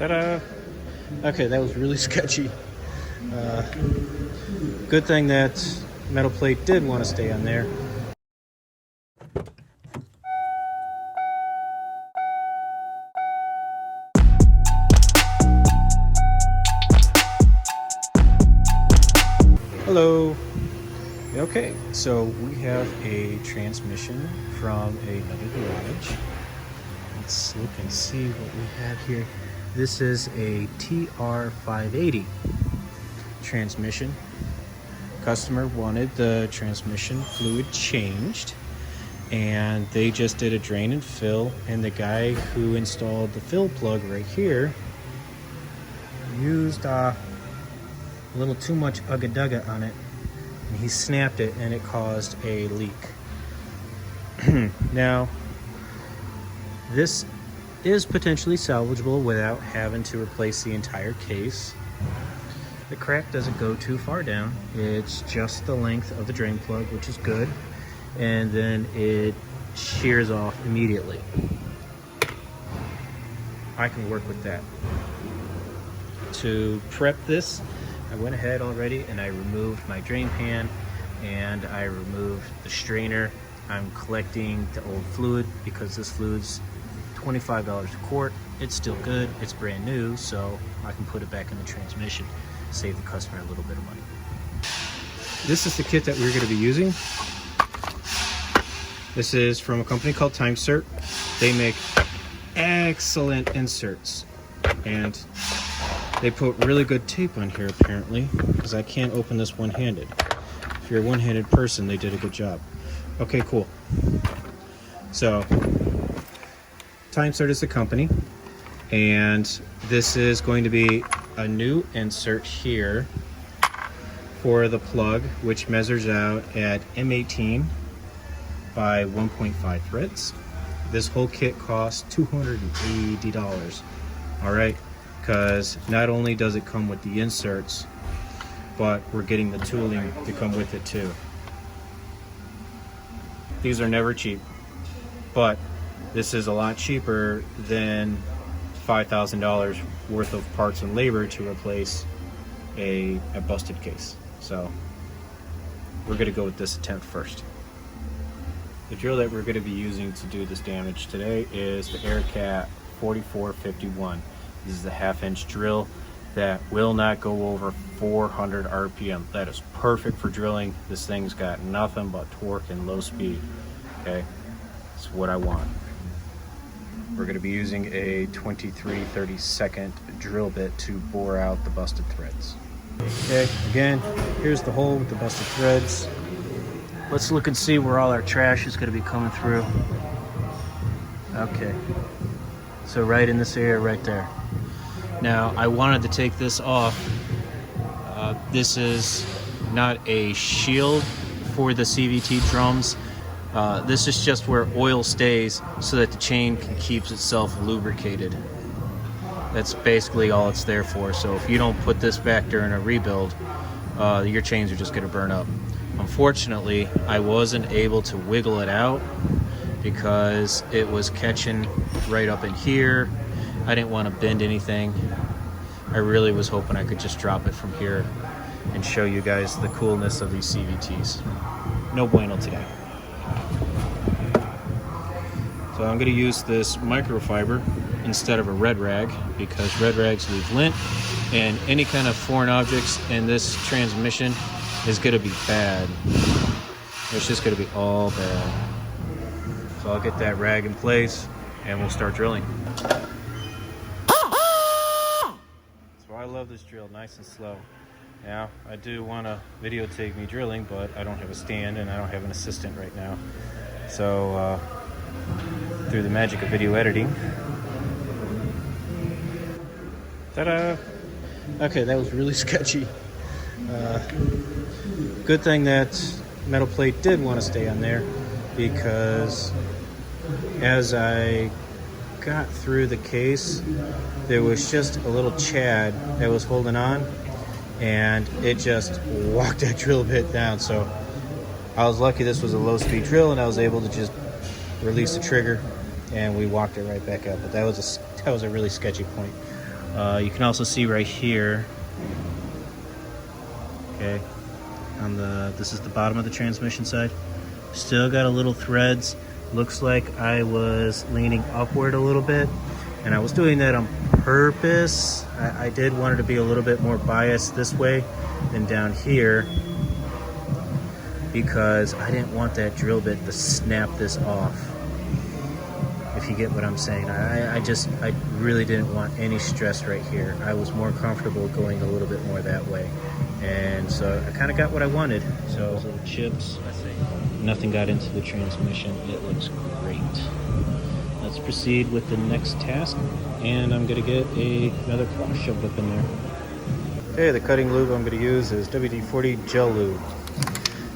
Ta-da! Okay, that was really sketchy. Good thing that metal plate did want to stay on there. Hello. Okay, so we have a transmission from another garage. Let's look and see what we have here. This is a TR580 transmission. Customer wanted the transmission fluid changed, and they just did a drain and fill, and the guy who installed the fill plug right here used a little too much ugga-dugga on it, and he snapped it and it caused a leak. Now, this is potentially salvageable without having to replace the entire case. The crack doesn't go too far down. It's just the length of the drain plug, which is good, and then it shears off immediately. I can work with that. To prep this, I went ahead already and I removed my drain pan and I removed the strainer. I'm collecting the old fluid because this fluid's $25 a quart. It's still good, it's brand new, so I can put it back in the transmission, save the customer a little bit of money. This is the kit that we're going to be using. This is from a company called Timesert. They make excellent inserts, and they put really good tape on here apparently, because I can't open this one-handed. If you're a one-handed person, they did a good job. Okay, cool. So Timesert is the company, and this is going to be a new insert here for the plug, which measures out at M18 by 1.5 threads. This whole kit costs $280. All right, because not only does it come with the inserts, but we're getting the tooling to come with it too. These are never cheap, but this is a lot cheaper than $5,000 worth of parts and labor to replace a busted case. So we're going to go with this attempt first. The drill that we're going to be using to do this damage today is the Aircat 4451. This is a 1/2-inch drill that will not go over 400 RPM. That is perfect for drilling. This thing's got nothing but torque and low speed. Okay, that's what I want. We're going to be using a 23/32 drill bit to bore out the busted threads. Okay, again, here's the hole with the busted threads. Let's look and see where all our trash is going to be coming through. Okay, so right in this area right there. Now, I wanted to take this off. This is not a shield for the CVT drums. This is just where oil stays so that the chain can keep itself lubricated. That's basically all it's there for. So if you don't put this back during a rebuild, your chains are just going to burn up. Unfortunately, I wasn't able to wiggle it out because it was catching right up in here. I didn't want to bend anything. I really was hoping I could just drop it from here and show you guys the coolness of these CVTs. No bueno today. So I'm going to use this microfiber instead of a red rag, because red rags leave lint, and any kind of foreign objects in this transmission is going to be bad. It's just going to be all bad. So I'll get that rag in place and we'll start drilling. So I love this drill, nice and slow. Now, I do want to videotape me drilling, but I don't have a stand and I don't have an assistant right now. So, through the magic of video editing. Ta-da! Okay, that was really sketchy. Good thing that metal plate did want to stay on there, because as I got through the case, there was just a little chad that was holding on, and it just walked that drill bit down. So I was lucky this was a low-speed drill, and I was able to just release the trigger, and we walked it right back up. But that was a really sketchy point. You can also see right here, okay, on this is the bottom of the transmission side. Still got a little threads. Looks like I was leaning upward a little bit, and I was doing that on purpose. I did want it to be a little bit more biased this way than down here, because I didn't want that drill bit to snap this off, if you get what I'm saying. I really didn't want any stress right here. I was more comfortable going a little bit more that way, and so I kind of got what I wanted. So those little chips, I think nothing got into the transmission. It looks great. Let's proceed with the next task, and I'm gonna get another cloth shoved up in there. Okay, the cutting lube I'm gonna use is WD-40 Gel Lube.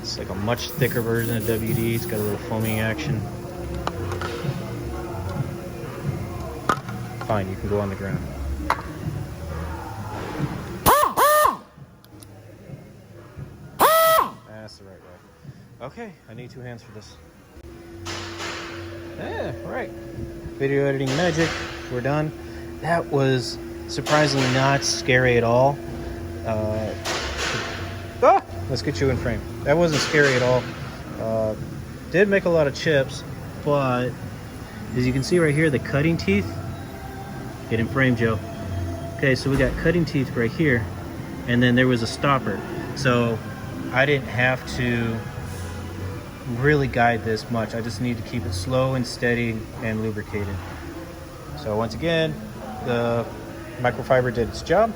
It's like a much thicker version of WD. It's got a little foaming action. Fine, you can go on the ground. That's the right way. Okay, I need 2 hands for this. Yeah, right. Video editing magic. We're done. That was surprisingly not scary at all. Let's get you in frame. That wasn't scary at all. Did make a lot of chips, but as you can see right here, the cutting teeth. Get in frame, Joe. Okay, so we got cutting teeth right here, and then there was a stopper. So I didn't have to really guide this much. I just need to keep it slow and steady and lubricated. So once again, the microfiber did its job.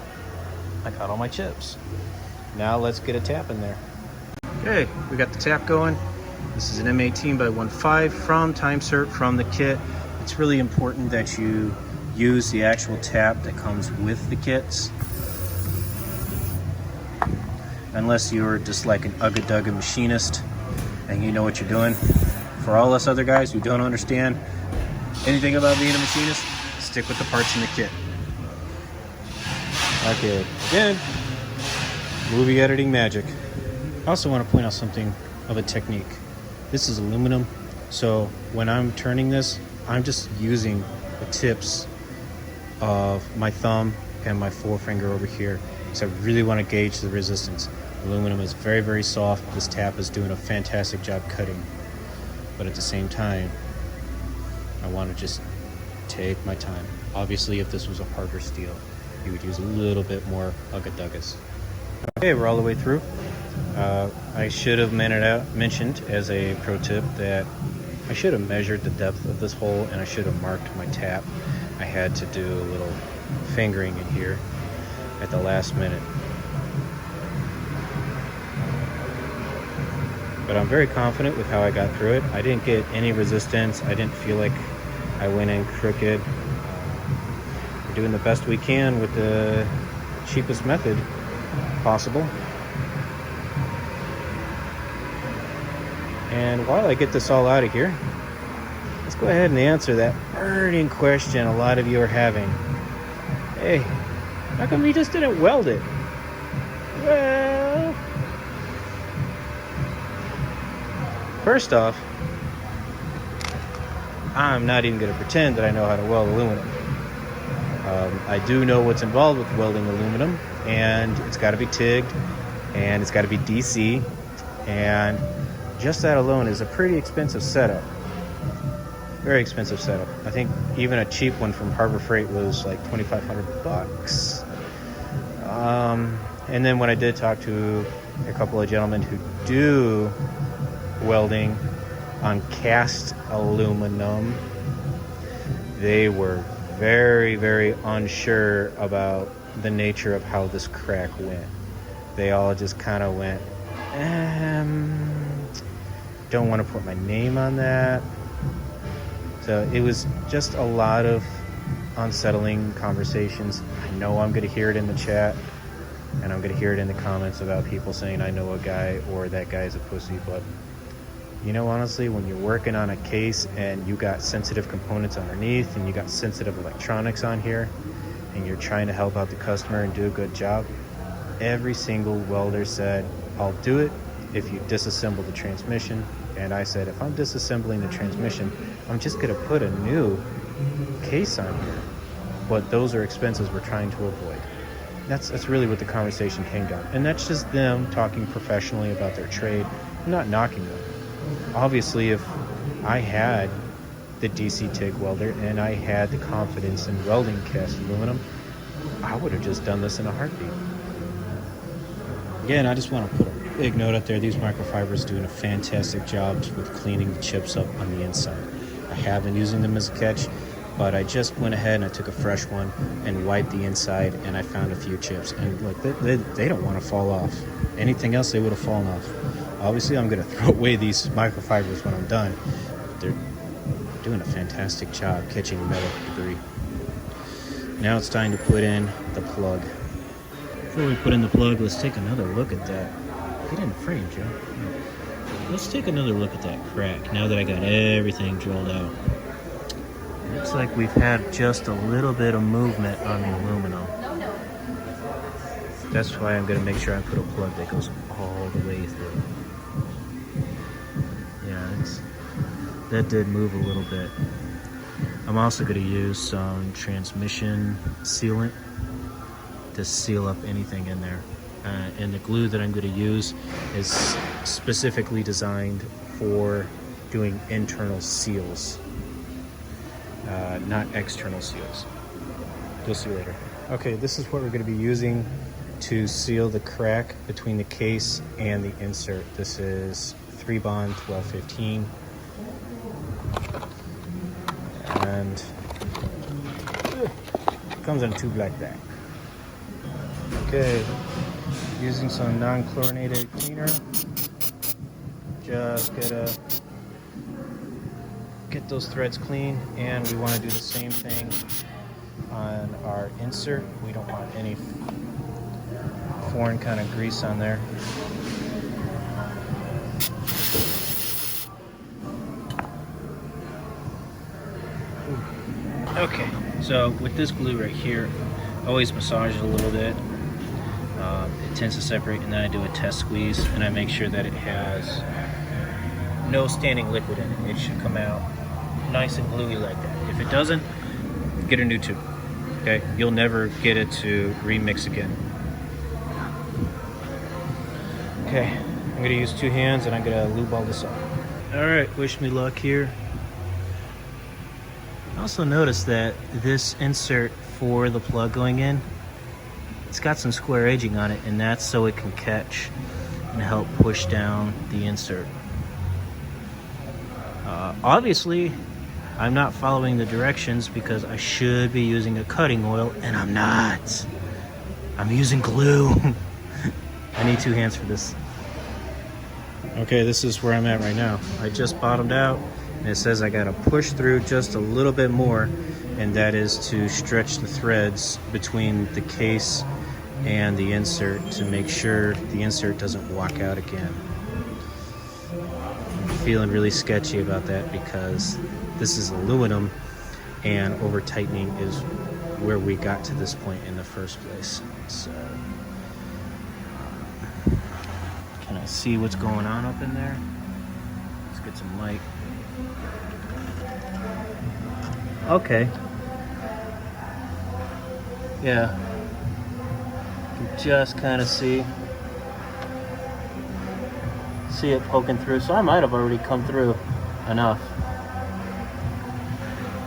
I got all my chips. Now let's get a tap in there. Okay, we got the tap going. This is an M18 by 1.5 from TimeCert from the kit. It's really important that you use the actual tap that comes with the kits, unless you're just like an ugga-dugga machinist and you know what you're doing. For all us other guys who don't understand anything about being a machinist, stick with the parts in the kit. Okay, again, movie editing magic. I also want to point out something of a technique. This is aluminum, so when I'm turning this, I'm just using the tips of my thumb and my forefinger over here, so I really want to gauge the resistance. Aluminum is very, very soft. This tap is doing a fantastic job cutting, but at the same time, I want to just take my time. Obviously, if this was a harder steel, you would use a little bit more ugga-duggas. Okay, we're all the way through. I should have mentioned as a pro tip that I should have measured the depth of this hole, and I should have marked my tap. I had to do a little fingering in here at the last minute. But I'm very confident with how I got through it. I didn't get any resistance. I didn't feel like I went in crooked. We're doing the best we can with the cheapest method possible. And while I get this all out of here, let's go ahead and answer that burning question a lot of you are having. Hey, how come you just didn't weld it? Well, first off, I'm not even going to pretend that I know how to weld aluminum. I do know what's involved with welding aluminum, and it's got to be TIGged, and it's got to be DC, and just that alone is a pretty expensive setup. Very expensive setup. I think even a cheap one from Harbor Freight was like $2,500. And then when I did talk to a couple of gentlemen who do welding on cast aluminum, they were very, very unsure about the nature of how this crack went. They all just kind of went, don't want to put my name on that. So it was just a lot of unsettling conversations. I know I'm going to hear it in the chat, and I'm going to hear it in the comments about people saying I know a guy or that guy's a pussy. But you know, honestly, when you're working on a case and you got sensitive components underneath and you got sensitive electronics on here and you're trying to help out the customer and do a good job, every single welder said, I'll do it if you disassemble the transmission. And I said, if I'm disassembling the transmission, I'm just going to put a new case on here. but those are expenses we're trying to avoid. That's really what the conversation came down. And that's just them talking professionally about their trade. I'm not knocking them. Obviously, if I had the DC TIG welder and I had the confidence in welding cast aluminum, I would have just done this in a heartbeat. Again, I just want to put a big note out there. These microfibers doing a fantastic job with cleaning the chips up on the inside. I have been using them as a catch, but I just went ahead and I took a fresh one and wiped the inside, and I found a few chips. And look, they don't want to fall off. Anything else, they would have fallen off. Obviously, I'm going to throw away these microfibers when I'm done. They're doing a fantastic job catching metal debris. Now it's time to put in the plug. Before we put in the plug, let's take another look at that. Get in the frame, Joe. Let's take another look at that crack now that I got everything drilled out. Looks like we've had just a little bit of movement on the aluminum. That's why I'm going to make sure I put a plug that goes all the way through. Yeah, that did move a little bit. I'm also going to use some transmission sealant to seal up anything in there. And the glue that I'm going to use is specifically designed for doing internal seals, not external seals. You'll see later. Okay, this is what we're going to be using to seal the crack between the case and the insert. This is 3-bond 1215. And it comes in a tube like that. Okay, using some non-chlorinated cleaner. Just get those threads clean, and we want to do the same thing on our insert. We don't want any foreign kind of grease on there. Okay, so with this glue right here, I always massage it a little bit. It tends to separate, and then I do a test squeeze, and I make sure that it has no standing liquid in it. It should come out nice and gluey like that. If it doesn't, get a new tube. Okay, you'll never get it to remix again. Okay, I'm gonna use 2 hands, and I'm gonna lube all this up. All right, wish me luck here. I also noticed that this insert for the plug going in, it's got some square edging on it, and that's so it can catch and help push down the insert. Obviously, I'm not following the directions because I should be using a cutting oil, and I'm not. I'm using glue. I need 2 hands for this. Okay, this is where I'm at right now. I just bottomed out, and it says I gotta push through just a little bit more, and that is to stretch the threads between the case and the insert to make sure the insert doesn't walk out again. I'm feeling really sketchy about that because this is aluminum, and over tightening is where we got to this point in the first place. So can I see what's going on up in there? Let's get some light. Okay. Yeah. You can just kind of see it poking through. So I might have already come through enough.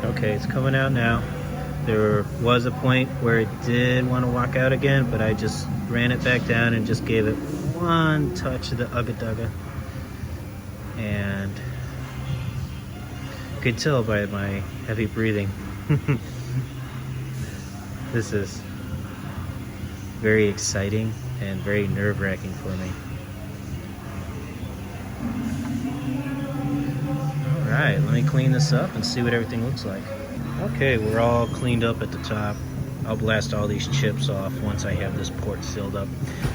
Okay, it's coming out now. There was a point where it did want to walk out again, but I just ran it back down and just gave it one touch of the ugga-dugga. And you could tell by my heavy breathing. This is very exciting and very nerve-wracking for me. Alright, let me clean this up and see what everything looks like. Okay, we're all cleaned up at the top. I'll blast all these chips off once I have this port sealed up.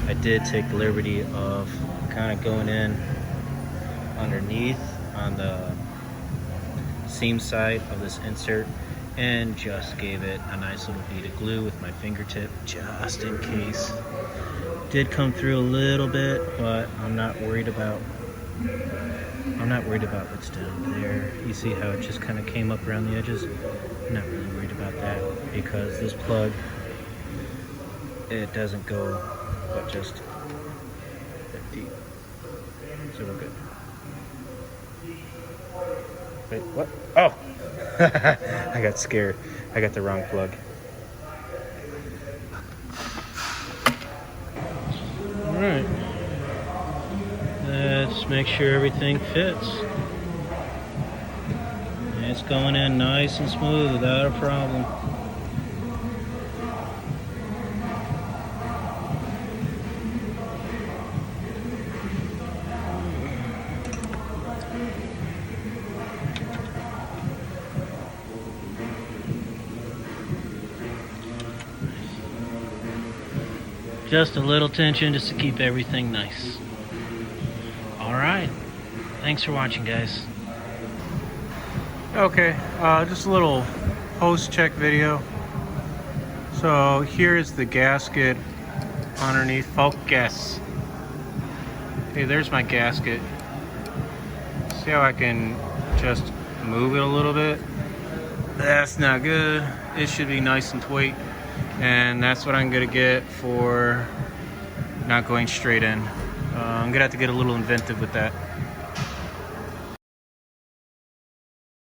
I did take the liberty of kind of going in underneath on the seam side of this insert and just gave it a nice little bead of glue with my fingertip just in case. Did come through a little bit, but I'm not worried about what's down there. You see how it just kind of came up around the edges? I'm not really worried about that because this plug, it doesn't go but just that deep. So we're good. Wait, what? Oh! I got scared. I got the wrong plug. Alright. Let's make sure everything fits. It's going in nice and smooth without a problem. Just a little tension just to keep everything nice. Alright. Thanks for watching, guys. Okay, just a little post-check video. So here is the gasket underneath. Focus. Okay, there's my gasket. See how I can just move it a little bit? That's not good. It should be nice and tight. And that's what I'm gonna get for not going straight in. I'm gonna have to get a little inventive with that.